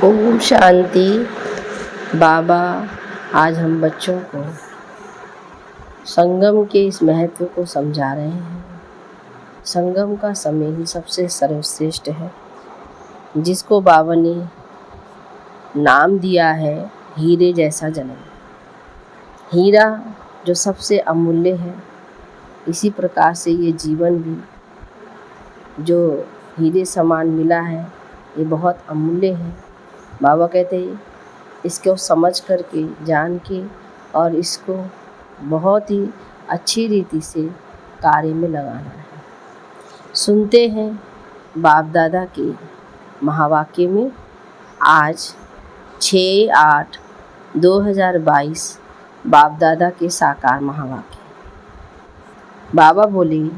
ओम शांति। बाबा आज हम बच्चों को संगम के इस महत्व को समझा रहे हैं। संगम का समय ही सबसे सर्वश्रेष्ठ है, जिसको बाबा ने नाम दिया है हीरे जैसा जन्म। हीरा जो सबसे अमूल्य है, इसी प्रकार से ये जीवन भी जो हीरे समान मिला है, ये बहुत अमूल्य है। बाबा कहते हैं इसको समझ करके, जान के और इसको बहुत ही अच्छी रीति से कार्य में लगाना है। सुनते हैं बाप दादा के महावाक्य में। आज 6/8/2022 बाप दादा के साकार महावाक्य। बाबा बोले,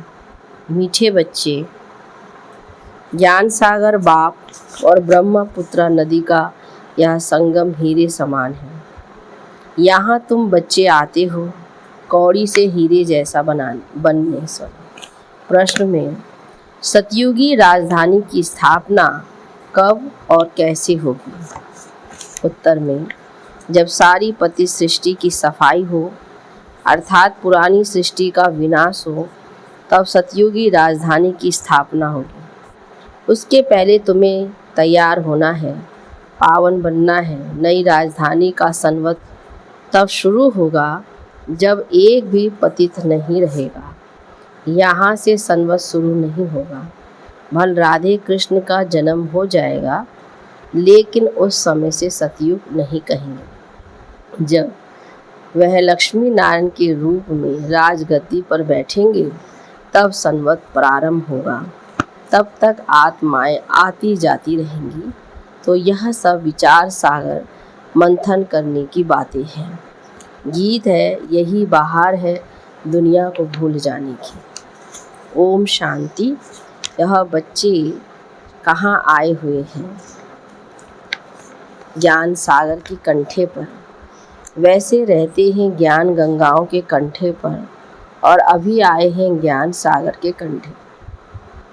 मीठे बच्चे, ज्ञान सागर बाप और ब्रह्मपुत्र नदी का यह संगम हीरे समान है। यहाँ तुम बच्चे आते हो कौड़ी से हीरे जैसा बनने से। प्रश्न में सतयुगी राजधानी की स्थापना कब और कैसे होगी? उत्तर में जब सारी पति सृष्टि की सफाई हो, अर्थात पुरानी सृष्टि का विनाश हो, तब सतयुगी राजधानी की स्थापना होगी। उसके पहले तुम्हें तैयार होना है, पावन बनना है। नई राजधानी का संवत तब शुरू होगा जब एक भी पतित नहीं रहेगा। यहाँ से संवत शुरू नहीं होगा। भल राधे कृष्ण का जन्म हो जाएगा, लेकिन उस समय से सतयुग नहीं कहेंगे। जब वह लक्ष्मी नारायण के रूप में राजगद्दी पर बैठेंगे, तब संवत प्रारंभ होगा। तब तक आत्माएं आती जाती रहेंगी। तो यह सब विचार सागर मंथन करने की बातें हैं। गीत है, यही बाहर है दुनिया को भूल जाने की। ओम शांति। यह बच्चे कहाँ आए हुए हैं? ज्ञान सागर के कंठे पर। वैसे रहते हैं ज्ञान गंगाओं के कंठे पर, और अभी आए हैं ज्ञान सागर के कंठे।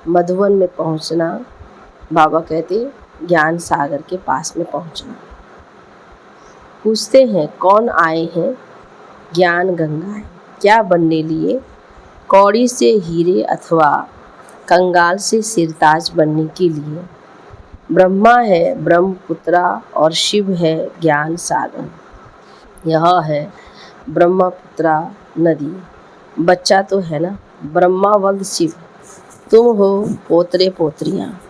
मधुवन में पहुंचना, बाबा कहते ज्ञान सागर के पास में पहुंचना। पूछते हैं कौन आए हैं? ज्ञान गंगाएं। क्या बनने लिए? कौड़ी से हीरे अथवा कंगाल से सिरताज बनने के लिए। ब्रह्मा है ब्रह्मपुत्रा और शिव है ज्ञान सागर। यह है ब्रह्मपुत्रा नदी। बच्चा तो है ना, ब्रह्मा वल्द शिव, तुम हो पोतरे पोतरियाँ।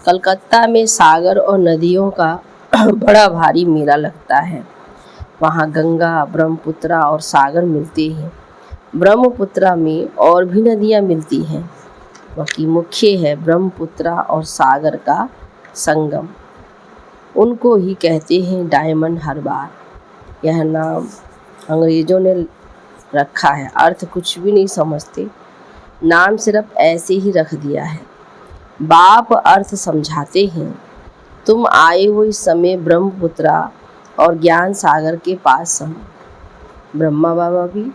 कलकत्ता में सागर और नदियों का बड़ा भारी मेला लगता है। वहाँ गंगा, ब्रह्मपुत्रा और सागर मिलते हैं। ब्रह्मपुत्रा में और भी नदियाँ मिलती हैं, बाकी मुख्य है ब्रह्मपुत्रा और सागर का संगम। उनको ही कहते हैं डायमंड हार्बर। यह नाम अंग्रेज़ों ने रखा है, अर्थ कुछ भी नहीं समझते, नाम सिर्फ ऐसे ही रख दिया है। बाप अर्थ समझाते हैं। तुम आए हो इस समय ब्रह्मपुत्रा और ज्ञान सागर के पास समय। ब्रह्मा बाबा भी,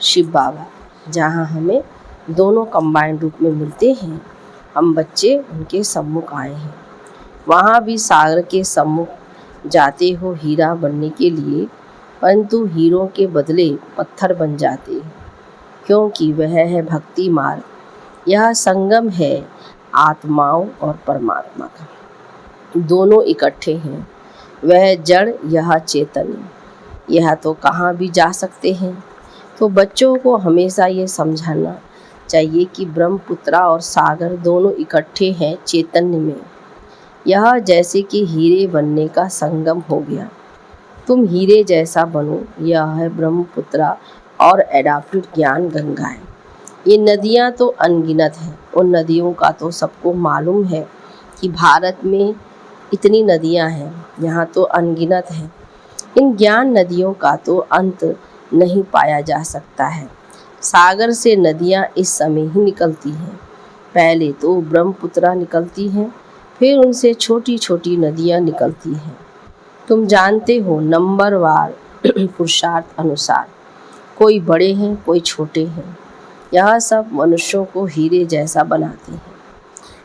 शिव बाबा, जहाँ हमें दोनों कंबाइंड रूप में मिलते हैं। हम बच्चे उनके सम्मुख आए हैं। वहाँ भी सागर के सम्मुख जाते हो हीरा बनने के लिए, परंतु हीरों के बदले पत्थर बन जाते हैं, क्योंकि वह है भक्ति मार्ग। यह संगम है आत्माओं और परमात्मा का, दोनों इकट्ठे हैं। वह जड़, यह चेतन। यह तो कहाँ भी जा सकते हैं। तो बच्चों को हमेशा ये समझाना चाहिए कि ब्रह्मपुत्रा और सागर दोनों इकट्ठे हैं चैतन्य में। यह जैसे कि हीरे बनने का संगम हो गया। तुम हीरे जैसा बनो। यह है ब्रह्मपुत्रा और एडाप्टेड ज्ञान गंगाएं। ये नदियाँ तो अनगिनत हैं। उन नदियों का तो सबको मालूम है कि भारत में इतनी नदियाँ हैं, यहाँ तो अनगिनत हैं। इन ज्ञान नदियों का तो अंत नहीं पाया जा सकता है। सागर से नदियाँ इस समय ही निकलती हैं। पहले तो ब्रह्मपुत्रा निकलती हैं, फिर उनसे छोटी छोटी नदियाँ निकलती हैं। तुम जानते हो नंबरवार पुरुषार्थ अनुसार, कोई बड़े हैं, कोई छोटे हैं। यह सब मनुष्यों को हीरे जैसा बनाते हैं।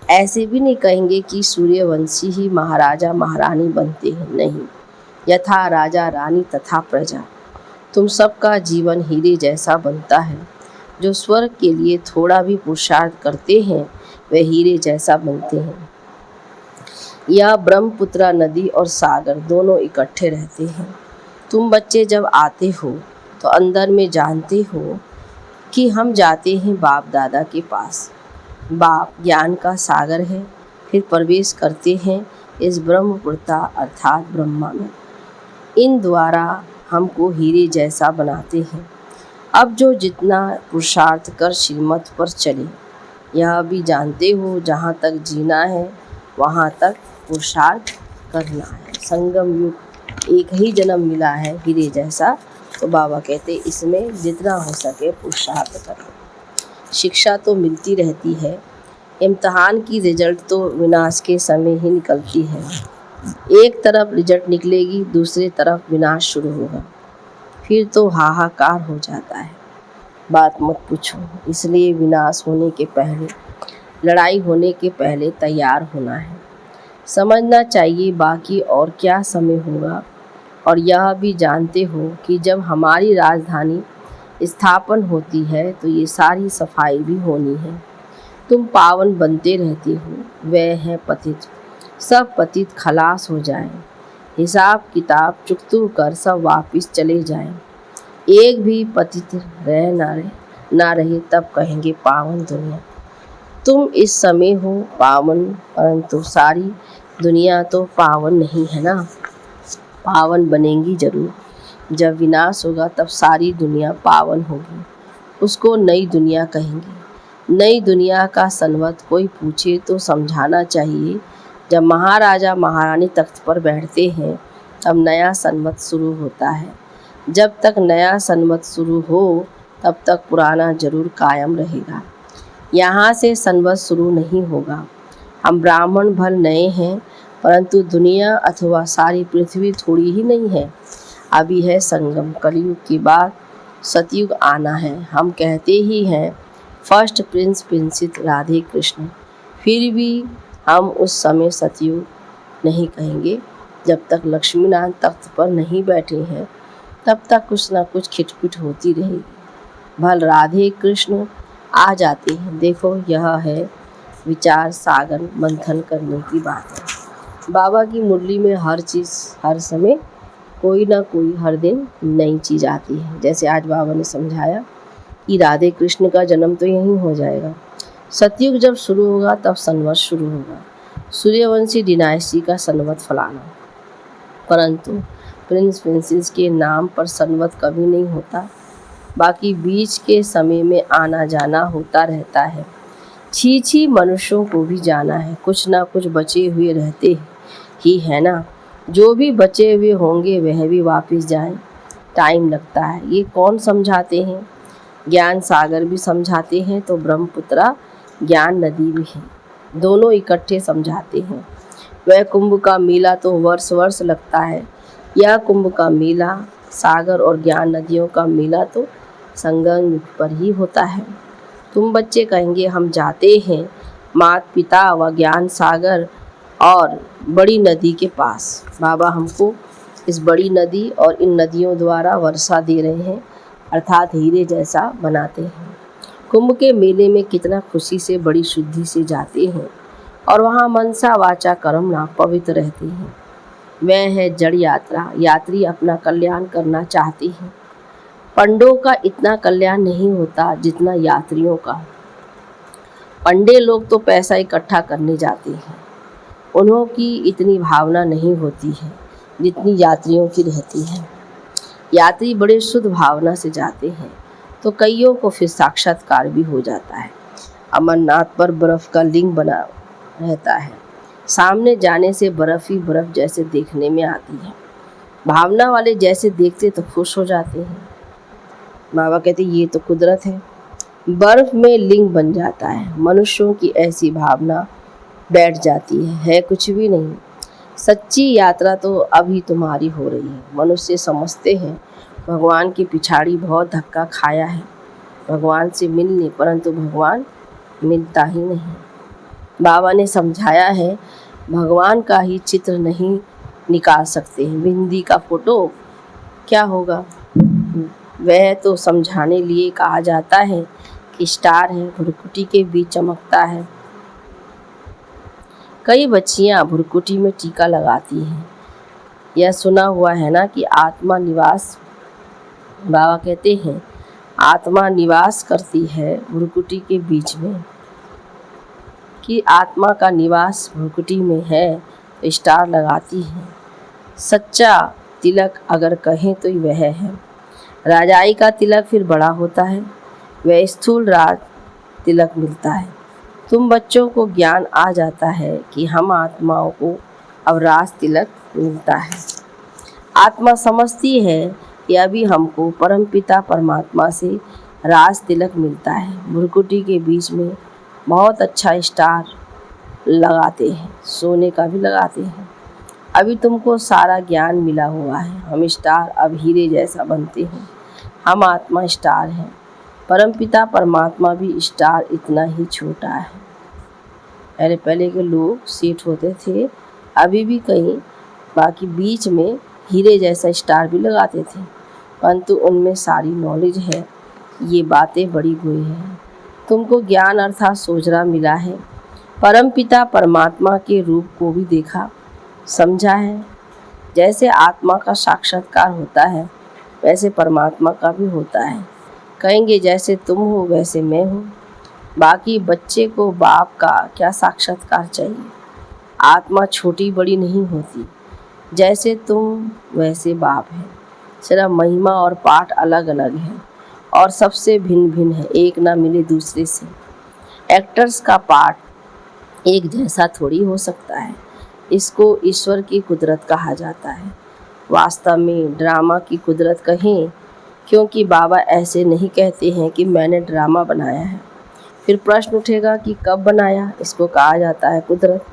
ऐसे भी नहीं कहेंगे कि सूर्यवंशी ही महाराजा महारानी बनते हैं, नहीं। यथा राजा रानी तथा प्रजा। तुम सबका जीवन हीरे जैसा बनता है। जो स्वर्ग के लिए थोड़ा भी पुरुषार्थ करते हैं वे हीरे जैसा बनते हैं। यह ब्रह्मपुत्रा नदी और सागर दोनों इकट्ठे रहते हैं। तुम बच्चे जब आते हो तो अंदर में जानते हो कि हम जाते हैं बाप दादा के पास। बाप ज्ञान का सागर है। फिर प्रवेश करते हैं इस ब्रह्मपुत्र अर्थात ब्रह्मा में। इन द्वारा हमको हीरे जैसा बनाते हैं। अब जो जितना पुरुषार्थ कर श्रीमत पर चले। यह भी जानते हो जहाँ तक जीना है वहाँ तक पुरुषार्थ करना है। संगम युग एक ही जन्म मिला है हीरे जैसा, तो बाबा कहते इसमें जितना हो सके पुरुषार्थ करो। शिक्षा तो मिलती रहती है, इम्तहान की रिजल्ट तो विनाश के समय ही निकलती है। एक तरफ रिजल्ट निकलेगी, दूसरी तरफ विनाश शुरू होगा, फिर तो हाहाकार हो जाता है। बात मत पूछो। इसलिए विनाश होने के पहले, लड़ाई होने के पहले तैयार होना है। समझना चाहिए बाकी और क्या समय होगा। और यह भी जानते हो कि जब हमारी राजधानी स्थापन होती है तो ये सारी सफाई भी होनी है। तुम पावन बनते रहते हो, वह है पतित। सब पतित खलास हो जाएं, हिसाब किताब चुकतू कर सब वापिस चले जाएं। एक भी पतित रह ना रहे तब कहेंगे पावन दुनिया। तुम इस समय हो पावन, परंतु सारी दुनिया तो पावन नहीं है ना। पावन बनेंगी जरूर। जब विनाश होगा तब सारी दुनिया पावन होगी। उसको नई दुनिया कहेंगे। नई दुनिया का संवत कोई पूछे तो समझाना चाहिए। जब महाराजा महारानी तख्त पर बैठते हैं तब नया संवत शुरू होता है। जब तक नया संवत शुरू हो तब तक पुराना जरूर कायम रहेगा। यहाँ से संवत शुरू नहीं होगा। हम ब्राह्मण भल नए हैं, परंतु दुनिया अथवा सारी पृथ्वी थोड़ी ही नहीं है। अभी है संगम, कलयुग के बाद सतयुग आना है। हम कहते ही हैं फर्स्ट प्रिंस प्रिंसित राधे कृष्ण, फिर भी हम उस समय सतयुग नहीं कहेंगे। जब तक लक्ष्मीनारायण तख्त पर नहीं बैठे हैं तब तक कुछ ना कुछ खिटपिट होती रहेगी। भल राधे कृष्ण आ जाते हैं। देखो यह है विचार सागर मंथन करने की बात है। बाबा की मुरली में हर चीज़ हर समय कोई ना कोई हर दिन नई चीज़ आती है। जैसे आज बाबा ने समझाया कि राधे कृष्ण का जन्म तो यहीं हो जाएगा। सतयुग जब शुरू होगा तब संवत शुरू होगा। सूर्यवंशी डिनाइस्टी का संवत फलाना, परंतु प्रिंस प्रिंसेस के नाम पर संवत कभी नहीं होता। बाकी बीच के समय में आना जाना होता रहता है। छी मनुष्यों को भी जाना है। कुछ ना कुछ बचे हुए रहते ही है ना। जो भी बचे हुए होंगे वह भी वापस जाएं। टाइम लगता है। ये कौन समझाते हैं? ज्ञान सागर भी समझाते हैं तो ब्रह्मपुत्रा ज्ञान नदी भी है। दोनों इकट्ठे समझाते हैं। वह कुंभ का मेला तो वर्ष वर्ष लगता है। यह कुंभ का मेला, सागर और ज्ञान नदियों का मेला तो संगम पर ही होता है। तुम बच्चे कहेंगे हम जाते हैं माता पिता व ज्ञान सागर और बड़ी नदी के पास। बाबा हमको इस बड़ी नदी और इन नदियों द्वारा वर्षा दे रहे हैं, अर्थात हीरे जैसा बनाते हैं। कुंभ के मेले में कितना खुशी से बड़ी शुद्धि से जाते हैं और वहाँ मनसा वाचा कर्मणा पवित्र रहते हैं। वह है जड़ यात्रा। यात्री अपना कल्याण करना चाहते हैं। पंडों का इतना कल्याण नहीं होता जितना यात्रियों का। पंडे लोग तो पैसा इकट्ठा करने जाते हैं, उन्हों की इतनी भावना नहीं होती है जितनी यात्रियों की रहती है। यात्री बड़े शुद्ध भावना से जाते हैं तो कईयों को फिर साक्षात्कार भी हो जाता है। अमरनाथ पर बर्फ़ का लिंग बना रहता है। सामने जाने से बर्फ़ ही बर्फ़ जैसे देखने में आती है। भावना वाले जैसे देखते तो खुश हो जाते हैं। बाबा कहते ये तो कुदरत है। बर्फ़ में लिंग बन जाता है। मनुष्यों की ऐसी भावना बैठ जाती है कुछ भी नहीं। सच्ची यात्रा तो अभी तुम्हारी हो रही है। मनुष्य समझते हैं भगवान की पिछाड़ी बहुत धक्का खाया है भगवान से मिलने, परंतु भगवान मिलता ही नहीं। बाबा ने समझाया है, भगवान का ही चित्र नहीं निकाल सकते हैं, बिंदी का फोटो क्या होगा। वह तो समझाने लिए कहा जाता है कि स्टार है, भुरकुटी के बीच चमकता है। कई बच्चियां भुरकुटी में टीका लगाती हैं। यह सुना हुआ है ना कि आत्मा निवास, बाबा कहते हैं, आत्मा निवास करती है भुरकुटी के बीच में, कि आत्मा का निवास भुरकुटी में है तो स्टार लगाती है। सच्चा तिलक अगर कहें तो वह है। राजाई का तिलक फिर बड़ा होता है, वह स्थूल राज तिलक मिलता है। तुम बच्चों को ज्ञान आ जाता है कि हम आत्माओं को अब राज तिलक मिलता है। आत्मा समझती है कि अभी हमको परमपिता परमात्मा से राज तिलक मिलता है। भुरकुटी के बीच में बहुत अच्छा स्टार लगाते हैं, सोने का भी लगाते हैं। अभी तुमको सारा ज्ञान मिला हुआ है। हम स्टार अब हीरे जैसा बनते हैं। हम आत्मा स्टार हैं, परमपिता परमात्मा भी स्टार इतना ही छोटा है। पहले के लोग सेठ होते थे, अभी भी कहीं बाकी बीच में हीरे जैसा स्टार भी लगाते थे, परंतु उनमें सारी नॉलेज है। ये बातें बड़ी हुई हैं। तुमको ज्ञान अर्थात सोचना मिला है। परमपिता परमात्मा के रूप को भी देखा, समझा है। जैसे आत्मा का साक्षात्कार होता है वैसे परमात्मा का भी होता है। कहेंगे जैसे तुम हो वैसे मैं हूँ। बाकी बच्चे को बाप का क्या साक्षात्कार चाहिए। आत्मा छोटी बड़ी नहीं होती, जैसे तुम वैसे बाप है। सिर्फ महिमा और पाठ अलग अलग है और सबसे भिन्न भिन्न है, एक ना मिले दूसरे से। एक्टर्स का पाठ एक जैसा थोड़ी हो सकता है। इसको ईश्वर की कुदरत कहा जाता है। वास्तव में ड्रामा की कुदरत कहें, क्योंकि बाबा ऐसे नहीं कहते हैं कि मैंने ड्रामा बनाया है। फिर प्रश्न उठेगा कि कब बनाया। इसको कहा जाता है कुदरत।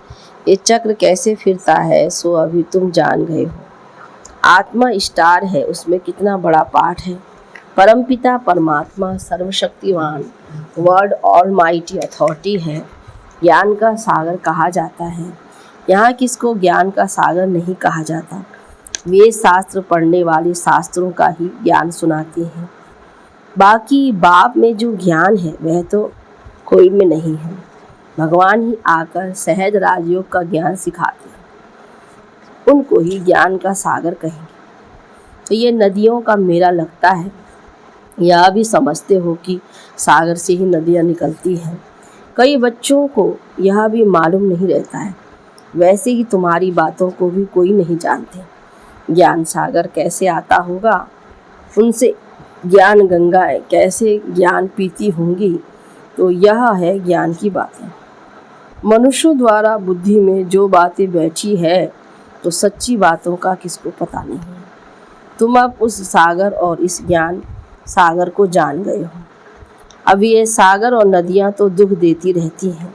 ये चक्र कैसे फिरता है सो अभी तुम जान गए हो। आत्मा स्टार है, उसमें कितना बड़ा पाठ है। परमपिता परमात्मा सर्वशक्तिवान वर्ड ऑलमाइटी अथॉरिटी है, ज्ञान का सागर कहा जाता है। यहाँ किसको ज्ञान का सागर नहीं कहा जाता। वे शास्त्र पढ़ने वाले शास्त्रों का ही ज्ञान सुनाते हैं। बाकी बाप में जो ज्ञान है वह तो कोई में नहीं है। भगवान ही आकर सहज राजयोग का ज्ञान सिखाते हैं, उनको ही ज्ञान का सागर कहेंगे। तो ये नदियों का मेला लगता है। यह भी समझते हो कि सागर से ही नदियाँ निकलती हैं। कई बच्चों को यह भी मालूम नहीं रहता है। वैसे ही तुम्हारी बातों को भी कोई नहीं जानते। ज्ञान सागर कैसे आता होगा, उनसे ज्ञान गंगाएं कैसे ज्ञान पीती होंगी। तो यह है ज्ञान की बातें। मनुष्यों द्वारा बुद्धि में जो बातें बैठी है तो सच्ची बातों का किसको पता नहीं है। तुम अब उस सागर और इस ज्ञान सागर को जान गए हो। अब ये सागर और नदियाँ तो दुख देती रहती हैं।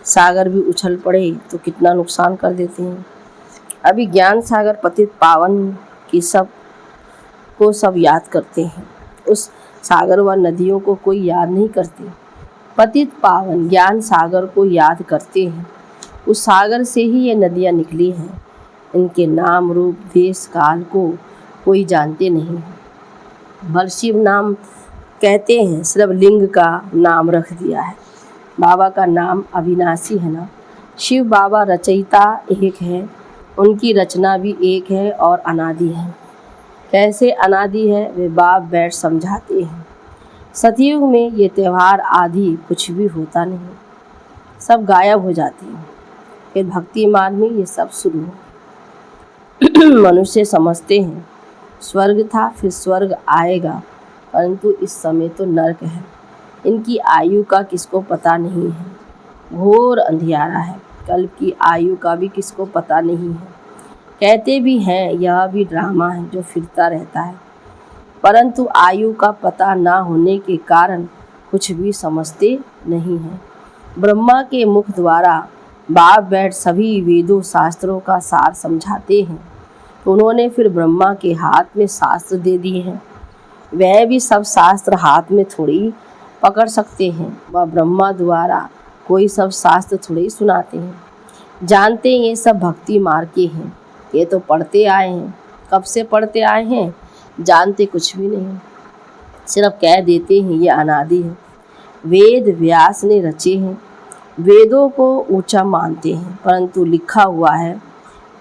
सागर भी उछल पड़े तो कितना नुकसान कर देते हैं। अभी ज्ञान सागर पतित पावन की सब याद करते हैं। उस सागर व नदियों को कोई याद नहीं करते। पतित पावन ज्ञान सागर को याद करते हैं। उस सागर से ही ये नदियाँ निकली हैं। इनके नाम रूप देश काल को कोई जानते नहीं है। भल शिव नाम कहते हैं, सिर्फ लिंग का नाम रख दिया है। बाबा का नाम अविनाशी है ना। शिव बाबा रचयिता एक है, उनकी रचना भी एक है और अनादि है। कैसे अनादि है वे बाप बैठ समझाते हैं। सतयुग में ये त्यौहार आदि कुछ भी होता नहीं, सब गायब हो जाते हैं। फिर भक्ति मार्ग में ये सब शुरू हो। मनुष्य समझते हैं स्वर्ग था फिर स्वर्ग आएगा, परंतु इस समय तो नरक है। इनकी आयु का किसको पता नहीं है। घोर अंधियारा है। कल की आयु का भी किसको पता नहीं है। कहते भी हैं यह भी ड्रामा है जो फिरता रहता है, परंतु आयु का पता ना होने के कारण कुछ भी समझते नहीं हैं। ब्रह्मा के मुख द्वारा बाप बैठ सभी वेदों शास्त्रों का सार समझाते हैं, तो उन्होंने फिर ब्रह्मा के हाथ में शास्त्र दे दिए हैं। वह भी सब शास्त्र हाथ में थोड़ी पकड़ सकते हैं। वह ब्रह्मा द्वारा कोई सब शास्त्र थोड़े ही सुनाते हैं। जानते हैं ये सब भक्ति मार्ग के हैं, ये तो पढ़ते आए हैं। कब से पढ़ते आए हैं, जानते कुछ भी नहीं, सिर्फ कह देते हैं ये अनादि है। वेद व्यास ने रचे हैं, वेदों को ऊंचा मानते हैं, परंतु लिखा हुआ है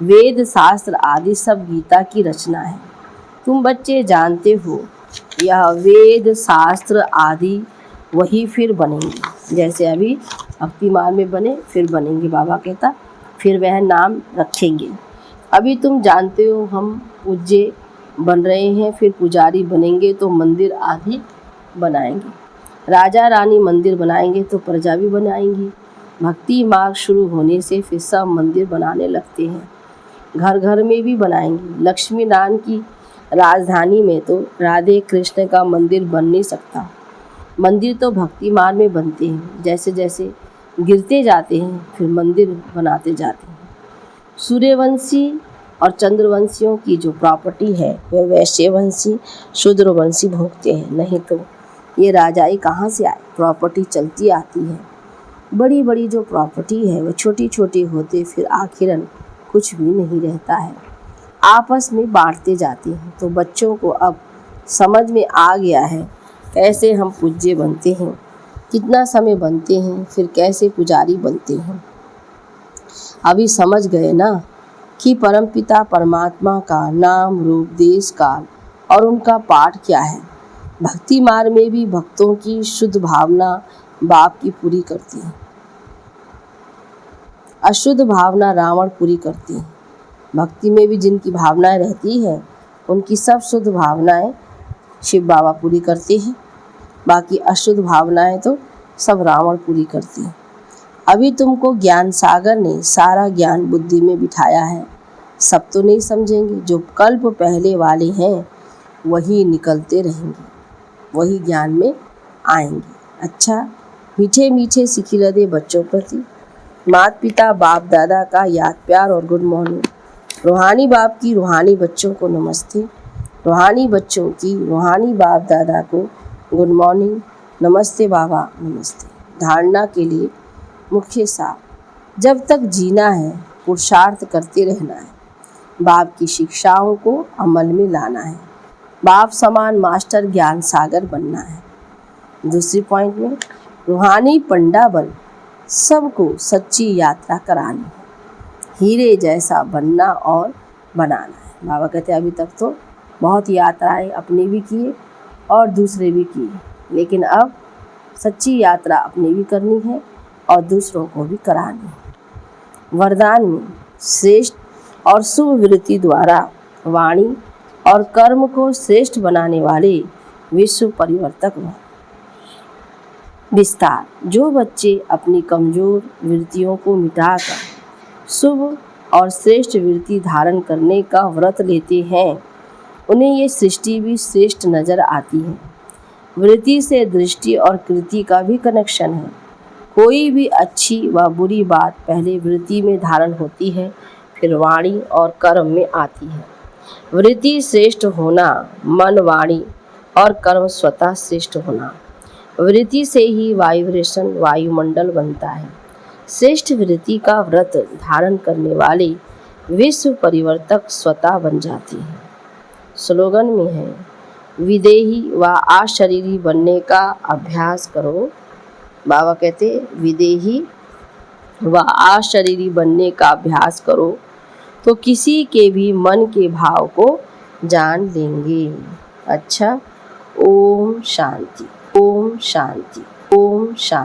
वेद शास्त्र आदि सब गीता की रचना है। तुम बच्चे जानते हो यह वेद शास्त्र आदि वही फिर बनेंगे, जैसे अभी भक्ति मार्ग में बने फिर बनेंगे। बाबा कहता फिर वह नाम रखेंगे। अभी तुम जानते हो हम पूज्य बन रहे हैं, फिर पुजारी बनेंगे तो मंदिर आदि बनाएंगे। राजा रानी मंदिर बनाएंगे तो प्रजा भी बनाएंगी। भक्ति मार्ग शुरू होने से फिर सब मंदिर बनाने लगते हैं, घर घर में भी बनाएंगे। लक्ष्मी नारायण की राजधानी में तो राधे कृष्ण का मंदिर बन नहीं सकता। मंदिर तो भक्ति मार्ग में बनते हैं, जैसे जैसे गिरते जाते हैं फिर मंदिर बनाते जाते हैं। सूर्यवंशी और चंद्रवंशियों की जो प्रॉपर्टी है वह वैश्यवंशी शूद्रवंशी भोगते हैं, नहीं तो ये राजाई कहाँ से आए। प्रॉपर्टी चलती आती है, बड़ी बड़ी जो प्रॉपर्टी है वह छोटी छोटी होते फिर आखिरन कुछ भी नहीं रहता है, आपस में बांटते जाते हैं। तो बच्चों को अब समझ में आ गया है कैसे हम पूज्य बनते हैं, कितना समय बनते हैं, फिर कैसे पुजारी बनते हैं। अभी समझ गए ना कि परमपिता परमात्मा का नाम रूप देश काल और उनका पाठ क्या है। भक्ति मार्ग में भी भक्तों की शुद्ध भावना बाप की पूरी करती है, अशुद्ध भावना रावण पूरी करती है। भक्ति में भी जिनकी भावनाएं रहती है उनकी सब शुद्ध भावनाएं शिव बाबा पूरी करते हैं, बाकी अशुद्ध भावनाएं तो सब रावण पूरी करती हैं। अभी तुमको ज्ञान सागर ने सारा ज्ञान बुद्धि में बिठाया है, सब तो नहीं समझेंगे। जो कल्प पहले वाले हैं वही निकलते रहेंगे, वही ज्ञान में आएंगे। अच्छा, मीठे मीठे सिखिलदे बच्चों प्रति माता पिता बाप दादा का याद प्यार और गुड मॉर्निंग। रूहानी बाप की रूहानी बच्चों को नमस्ते, रूहानी बच्चों की रूहानी बाप दादा को गुड मॉर्निंग, नमस्ते बाबा नमस्ते। धारणा के लिए मुख्य सार, जब तक जीना है पुरुषार्थ करते रहना है, बाप की शिक्षाओं को अमल में लाना है, बाप समान मास्टर ज्ञान सागर बनना है। दूसरी पॉइंट में रूहानी पंडा बन सबको सच्ची यात्रा करानी है, हीरे जैसा बनना और बनाना है। बाबा कहते हैं अभी तक तो बहुत यात्राएं अपने भी किए और दूसरे भी किए, लेकिन अब सच्ची यात्रा अपनी भी करनी है और दूसरों को भी करानी है। वरदान में श्रेष्ठ और शुभ वृत्ति द्वारा वाणी और कर्म को श्रेष्ठ बनाने वाले विश्व परिवर्तक हैं। विस्तार, जो बच्चे अपनी कमजोर वृत्तियों को मिटाकर शुभ और श्रेष्ठ वृत्ति धारण करने का व्रत लेते हैं उन्हें ये सृष्टि भी श्रेष्ठ नजर आती है। वृत्ति से दृष्टि और कृति का भी कनेक्शन है। कोई भी अच्छी व बुरी बात पहले वृत्ति में धारण होती है, फिर वाणी और कर्म में आती है। वृत्ति श्रेष्ठ होना, मन वाणी और कर्म स्वतः श्रेष्ठ होना। वृत्ति से ही वाइब्रेशन वायुमंडल बनता है। श्रेष्ठ वृत्ति का व्रत धारण करने वाले विश्व परिवर्तक स्वतः बन जाती है। स्लोगन में है, विदेही व अशरीरी बनने का अभ्यास करो। बाबा कहते विदेही व अशरीरी बनने का अभ्यास करो तो किसी के भी मन के भाव को जान लेंगे। अच्छा, ओम शांति, ओम शांति, ओम शांति।